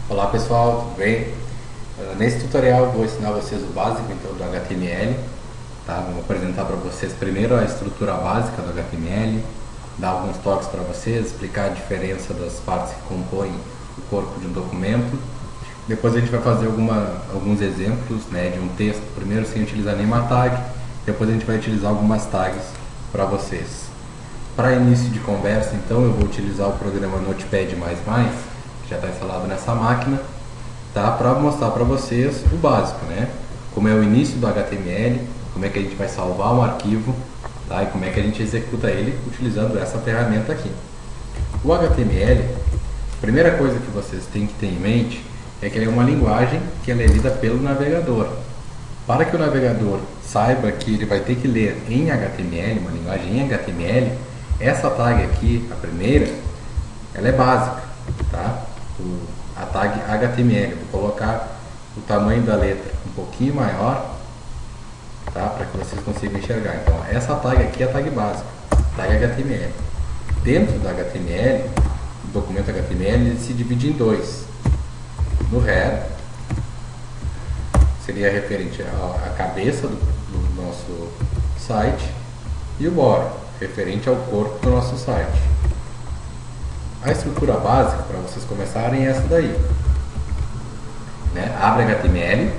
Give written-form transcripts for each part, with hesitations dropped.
Olá pessoal, tudo bem? Nesse tutorial eu vou ensinar vocês o básico então do HTML, tá? Vou apresentar para vocês primeiro a estrutura básica do HTML, dar alguns toques para vocês, explicar a diferença das partes que compõem o corpo de um documento. Depois a gente vai fazer alguns exemplos, né, de um texto, primeiro sem utilizar nenhuma tag, depois a gente vai utilizar algumas tags para vocês. Para início de conversa, então, eu vou utilizar o programa Notepad++, que já está instalado nessa máquina, tá? Para mostrar para vocês o básico, né? Como é o início do HTML, como é que a gente vai salvar um arquivo, tá? E como é que a gente executa ele utilizando essa ferramenta aqui. O HTML, a primeira coisa que vocês têm que ter em mente é que ele é uma linguagem que ela é lida pelo navegador. Para que o navegador saiba que ele vai ter que ler em HTML, uma linguagem em HTML, essa tag aqui, a primeira, ela é básica, tá? A tag HTML, vou colocar o tamanho da letra um pouquinho maior, tá? Para que vocês consigam enxergar. Então, essa tag aqui é a tag básica, tag HTML. Dentro da HTML, o documento HTML ele se divide em dois. No header, seria referente à cabeça do nosso site, e o body, referente ao corpo do nosso site. A estrutura básica para vocês começarem é essa daí, né? Abre HTML,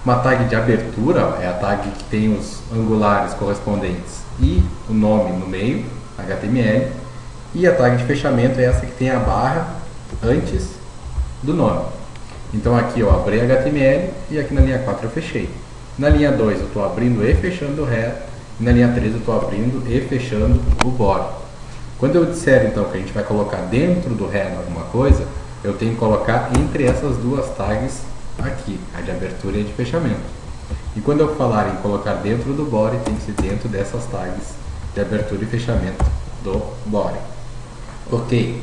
uma tag de abertura é a tag que tem os angulares correspondentes e o nome no meio, HTML, e a tag de fechamento é essa que tem a barra antes do nome. Então aqui eu abri HTML e aqui na linha 4 eu fechei. Na linha 2 eu estou abrindo e fechando o header, e na linha 3 eu estou abrindo e fechando o body. Quando eu disser então que a gente vai colocar dentro do header alguma coisa, eu tenho que colocar entre essas duas tags aqui, a de abertura e a de fechamento. E quando eu falar em colocar dentro do body, tem que ser dentro dessas tags de abertura e fechamento do body. Ok.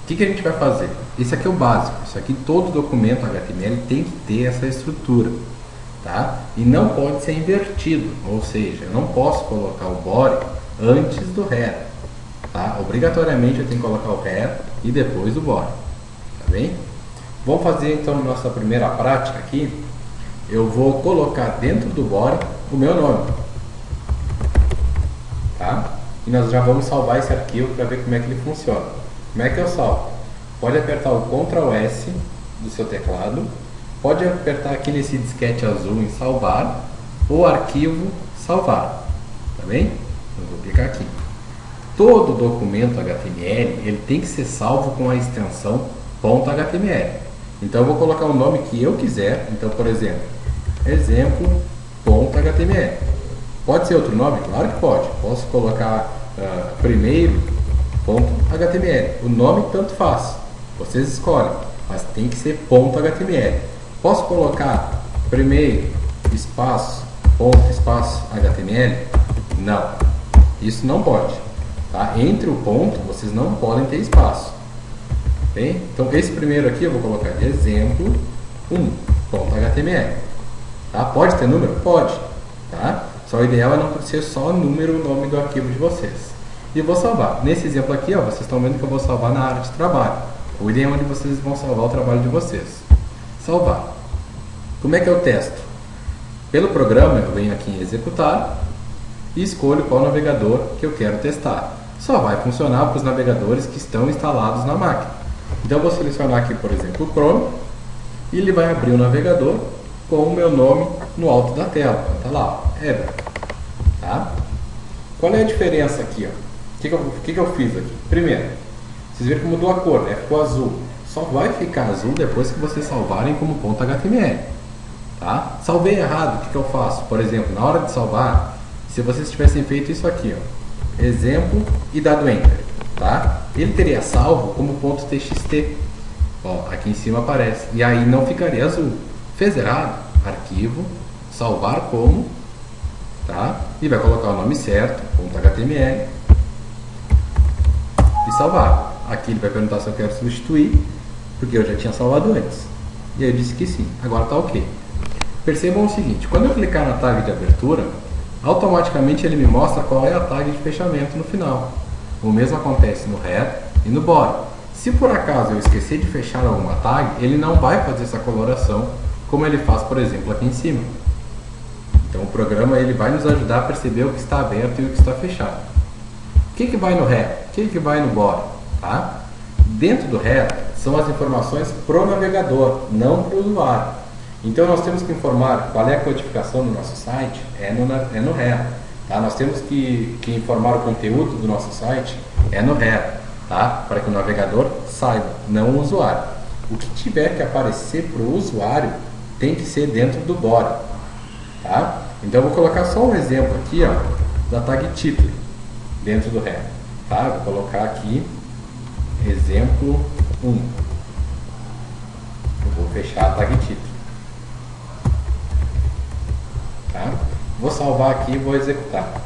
O que a gente vai fazer? Isso aqui é o básico. Isso aqui, todo documento HTML tem que ter essa estrutura, tá? E não pode ser invertido, ou seja, eu não posso colocar o body antes do header, tá? Obrigatoriamente eu tenho que colocar o header e depois o body, tá bem? Vamos fazer então nossa primeira prática aqui. Eu vou colocar dentro do body o meu nome, tá? E nós já vamos salvar esse arquivo para ver como é que ele funciona. Como é que eu salvo? Pode apertar o Ctrl S do seu teclado, pode apertar aqui nesse disquete azul em salvar, ou arquivo salvar, tá bem? Eu vou clicar aqui. Todo documento HTML ele tem que ser salvo com a extensão .html. Então eu vou colocar o nome que eu quiser. Então, por exemplo, exemplo.html. Pode ser outro nome? Claro que pode. Posso colocar primeiro.html. O nome tanto faz. Vocês escolhem, mas tem que ser .html. Posso colocar primeiro espaço ponto espaço HTML? Não. Isso não pode. Tá? Entre o ponto, vocês não podem ter espaço. Bem? Então, esse primeiro aqui eu vou colocar de exemplo 1.html. Tá? Pode ter número? Pode. Tá? Só o ideal é não ser só número o nome do arquivo de vocês. E vou salvar. Nesse exemplo aqui, ó, vocês estão vendo que eu vou salvar na área de trabalho. O ideal é onde vocês vão salvar o trabalho de vocês. Salvar. Como é que eu testo? Pelo programa, eu venho aqui em executar e escolho qual navegador que eu quero testar. Só vai funcionar para os navegadores que estão instalados na máquina. Então eu vou selecionar aqui, por exemplo, o Chrome, e ele vai abrir o navegador com o meu nome no alto da tela. Está lá, Ever. Tá? Qual é a diferença aqui? O que eu fiz aqui? Primeiro, vocês viram que mudou a cor, né? Ficou azul. Só vai ficar azul depois que vocês salvarem como .html. Tá? Salvei errado, o que eu faço? Por exemplo, na hora de salvar, se vocês tivessem feito isso aqui, ó, exemplo e dado Enter, tá? Ele teria salvo como .txt. Ó, aqui em cima aparece. E aí não ficaria azul. Fez errado? Arquivo, salvar como, tá? E vai colocar o nome certo, .html, e salvar. Aqui ele vai perguntar se eu quero substituir, porque eu já tinha salvado antes. E aí eu disse que sim. Agora está ok. Percebam o seguinte, quando eu clicar na tag de abertura, automaticamente ele me mostra qual é a tag de fechamento no final. O mesmo acontece no header e no body. Se por acaso eu esquecer de fechar alguma tag, ele não vai fazer essa coloração como ele faz, por exemplo, aqui em cima. Então o programa ele vai nos ajudar a perceber o que está aberto e o que está fechado. O que vai no header? O que vai no body? Tá? Dentro do header são as informações para o navegador, não para o usuário. Então nós temos que informar qual é a codificação do nosso site, é no header. Tá? Nós temos que informar o conteúdo do nosso site, é no header, tá? Para que o navegador saiba, não o usuário. O que tiver que aparecer para o usuário tem que ser dentro do body. Tá? Então eu vou colocar só um exemplo aqui, ó, da tag título dentro do header. Tá? Eu vou colocar aqui exemplo 1. Eu vou fechar a tag título. Tá? Vou salvar aqui e vou executar.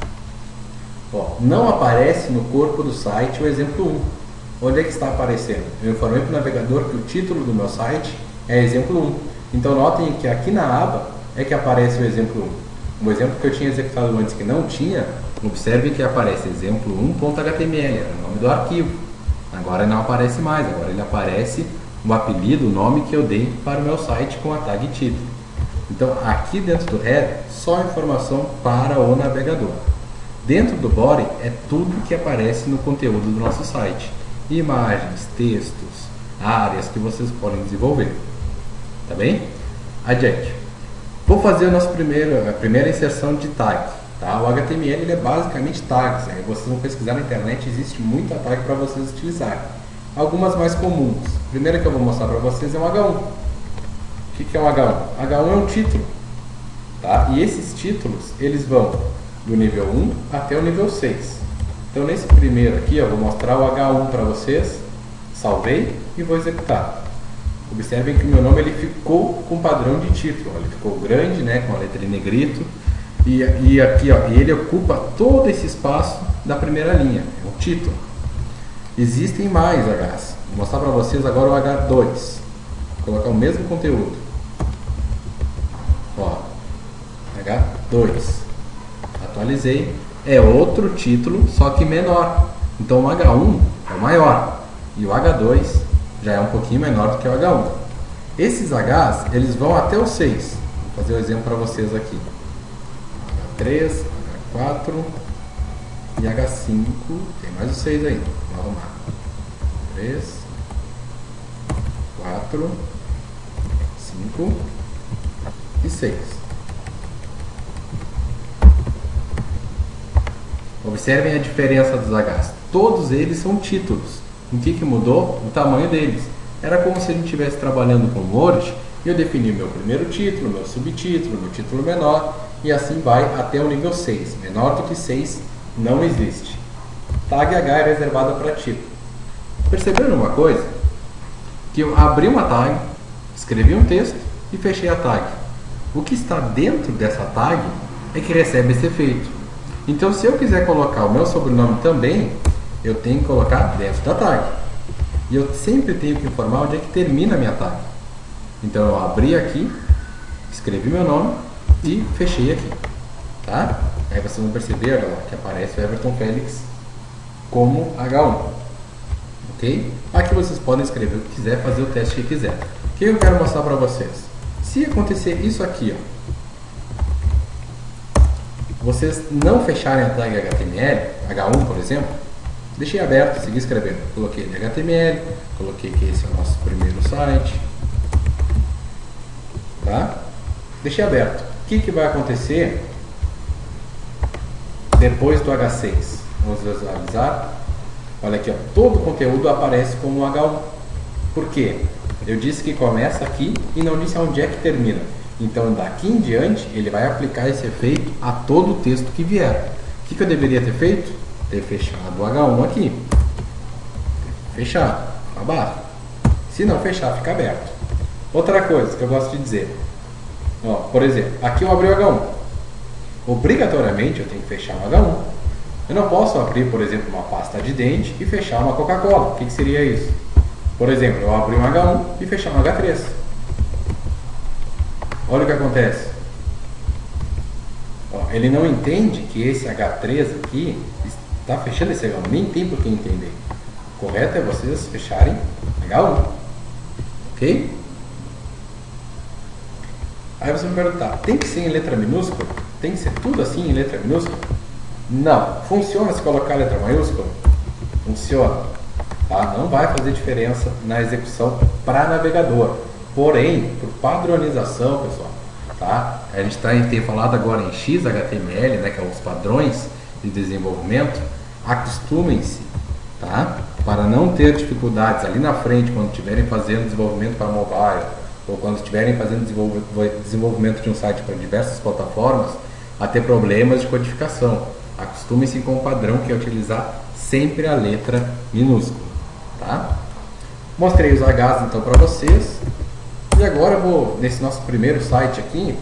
Ó, não aparece no corpo do site o exemplo 1. Onde é que está aparecendo? Eu informei para o navegador que o título do meu site é exemplo 1. Então notem que aqui na aba é que aparece o exemplo 1. O exemplo que eu tinha executado antes que não tinha, observe que aparece exemplo 1.html, era o nome do arquivo. Agora não aparece mais, agora ele aparece o apelido, o nome que eu dei para o meu site com a tag título. Então aqui dentro do header, só informação para o navegador. Dentro do body é tudo que aparece no conteúdo do nosso site. Imagens, textos, áreas que vocês podem desenvolver. Tá bem? Adiante. Vou fazer a primeira inserção de tag. Tá? O HTML ele é basicamente tags. Aí vocês vão pesquisar na internet, existe muita tag para vocês utilizarem. Algumas mais comuns. A primeira que eu vou mostrar para vocês é um H1. O que é um H1? H1 é um título. Tá? E esses títulos eles vão do nível 1 até o nível 6. Então nesse primeiro aqui eu vou mostrar o H1 para vocês. Salvei e vou executar. Observem que o meu nome ele ficou com padrão de título. Ele ficou grande, né, com a letra em negrito. E aqui ó, ele ocupa todo esse espaço da primeira linha. É o título. Existem mais Hs. Vou mostrar para vocês agora o H2. Vou colocar o mesmo conteúdo. Ó, H2. Atualizei. É outro título, só que menor. Então o H1 é o maior. E o H2 já é um pouquinho menor do que o H1. Esses Hs, eles vão até o 6. Vou fazer um exemplo para vocês aqui. H3, H4 e H5. Tem mais o 6 ainda. Vamos arrumar. 3, 4, 5 e 6. Observem a diferença dos Hs. Todos eles são títulos. O que mudou? O tamanho deles. Era como se a gente estivesse trabalhando com Word e eu defini meu primeiro título, meu subtítulo, meu título menor e assim vai até o nível 6. Menor do que 6 não existe. Tag H é reservada para título. Perceberam uma coisa? Que eu abri uma tag, escrevi um texto e fechei a tag. O que está dentro dessa tag é que recebe esse efeito. Então se eu quiser colocar o meu sobrenome também, eu tenho que colocar dentro da tag. E eu sempre tenho que informar onde é que termina a minha tag. Então eu abri aqui, escrevi meu nome e fechei aqui. Tá? Aí vocês vão perceber agora que aparece o Everton Félix como H1. Ok? Aqui vocês podem escrever o que quiser, fazer o teste que quiser. O que eu quero mostrar para vocês? Se acontecer isso aqui, ó, vocês não fecharem a tag HTML, H1 por exemplo, deixei aberto, segui escrevendo. Coloquei em HTML, coloquei que esse é o nosso primeiro site. Tá? Deixei aberto. O que vai acontecer depois do H6? Vamos visualizar. Olha aqui, ó, todo o conteúdo aparece como H1. Por quê? Eu disse que começa aqui e não disse onde é que termina. Então daqui em diante ele vai aplicar esse efeito a todo o texto que vier. O que eu deveria ter feito? Ter fechado o H1 aqui. Fechado, abaixo. Se não fechar, fica aberto. Outra coisa que eu gosto de dizer. Ó, por exemplo, aqui eu abri o H1. Obrigatoriamente eu tenho que fechar o H1. Eu não posso abrir, por exemplo, uma pasta de dente e fechar uma Coca-Cola. O que seria isso? Por exemplo, eu abri um H1 e fechar um H3. Olha o que acontece. Ó, ele não entende que esse H3 aqui está fechando esse H1. Nem tem por que entender. correto é vocês fecharem H1, ok? Aí você vai perguntar, tem que ser em letra minúscula? Tem que ser tudo assim em letra minúscula? Não. Funciona se colocar letra maiúscula? Funciona. Tá? Não vai fazer diferença na execução para navegador. Porém, por padronização, pessoal, tá? A gente tem falado agora em XHTML, né, que é os padrões de desenvolvimento. Acostumem-se, tá? Para não ter dificuldades ali na frente quando estiverem fazendo desenvolvimento para mobile ou quando estiverem fazendo desenvolvimento de um site para diversas plataformas, a ter problemas de codificação. Acostumem-se com o padrão que é utilizar sempre a letra minúscula, tá? Mostrei os Hs então para vocês. E agora eu vou, nesse nosso primeiro site aqui,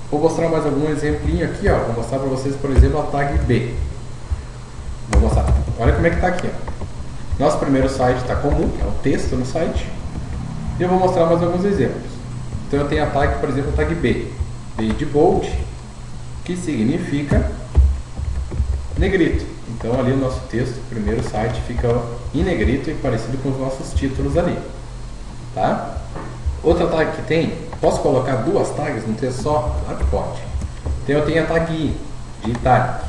vou mostrar mais algum exemplinho aqui, ó. Vou mostrar para vocês, por exemplo, a tag B. Vou mostrar. Olha como é que está aqui, ó. Nosso primeiro site está comum, que é o texto no site. E eu vou mostrar mais alguns exemplos. Então eu tenho a tag, por exemplo, a tag B. B de bold, que significa negrito. Então ali o nosso texto, o primeiro site, fica em negrito e parecido com os nossos títulos ali. Tá? Outra tag que tem, posso colocar duas tags num texto só? Claro que pode. Então eu tenho a tag I, de italic.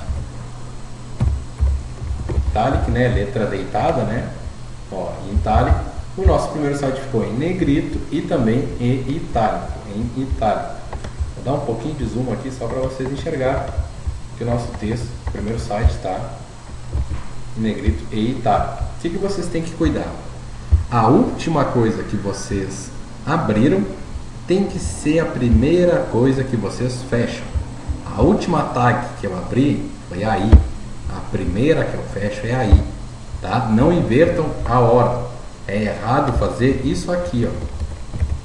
Italic, né? Letra deitada, né? Ó, em italic. O nosso primeiro site ficou em negrito e também em itálico. Vou dar um pouquinho de zoom aqui só para vocês enxergarem que o nosso texto, o primeiro site, está em negrito e itálico. O que vocês têm que cuidar? A última coisa que vocês abriram tem que ser a primeira coisa que vocês fecham. A última tag que eu abri foi aí. A primeira que eu fecho é aí. Tá? Não invertam a ordem. É errado fazer isso aqui, ó.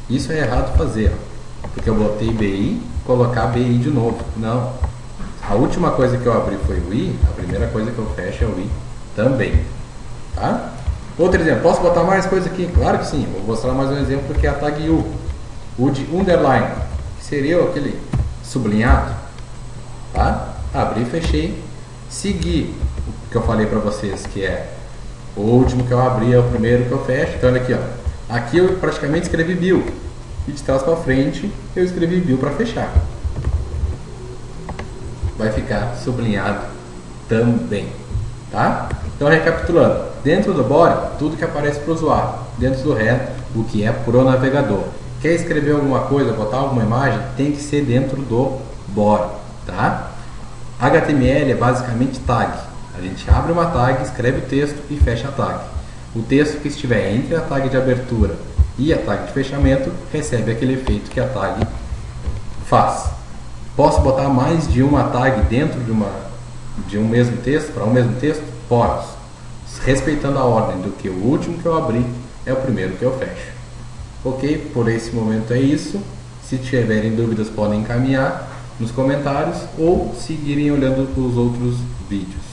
Isso é errado fazer, ó. Porque eu botei BI, colocar BI de novo. Não. A última coisa que eu abri foi o I, a primeira coisa que eu fecho é o I também. Tá? Outro exemplo, posso botar mais coisa aqui? Claro que sim. Vou mostrar mais um exemplo que é a tag U. O de underline, que seria aquele sublinhado. Tá? Abri e fechei. Segui o que eu falei para vocês, que é o último que eu abri é o primeiro que eu fecho. Então olha aqui, ó. Aqui eu praticamente escrevi bill. E de trás para frente eu escrevi bill para fechar. Vai ficar sublinhado também. Tá? Então recapitulando. Dentro do body, tudo que aparece para o usuário. Dentro do head, o que é pro navegador. Quer escrever alguma coisa, botar alguma imagem, tem que ser dentro do body. Tá? HTML é basicamente tag. A gente abre uma tag, escreve o texto e fecha a tag. O texto que estiver entre a tag de abertura e a tag de fechamento recebe aquele efeito que a tag faz. Posso botar mais de uma tag dentro de um mesmo texto, para um mesmo texto? Posso. Respeitando a ordem do que o último que eu abri é o primeiro que eu fecho. Ok? Por esse momento é isso. Se tiverem dúvidas podem encaminhar nos comentários ou seguirem olhando os outros vídeos.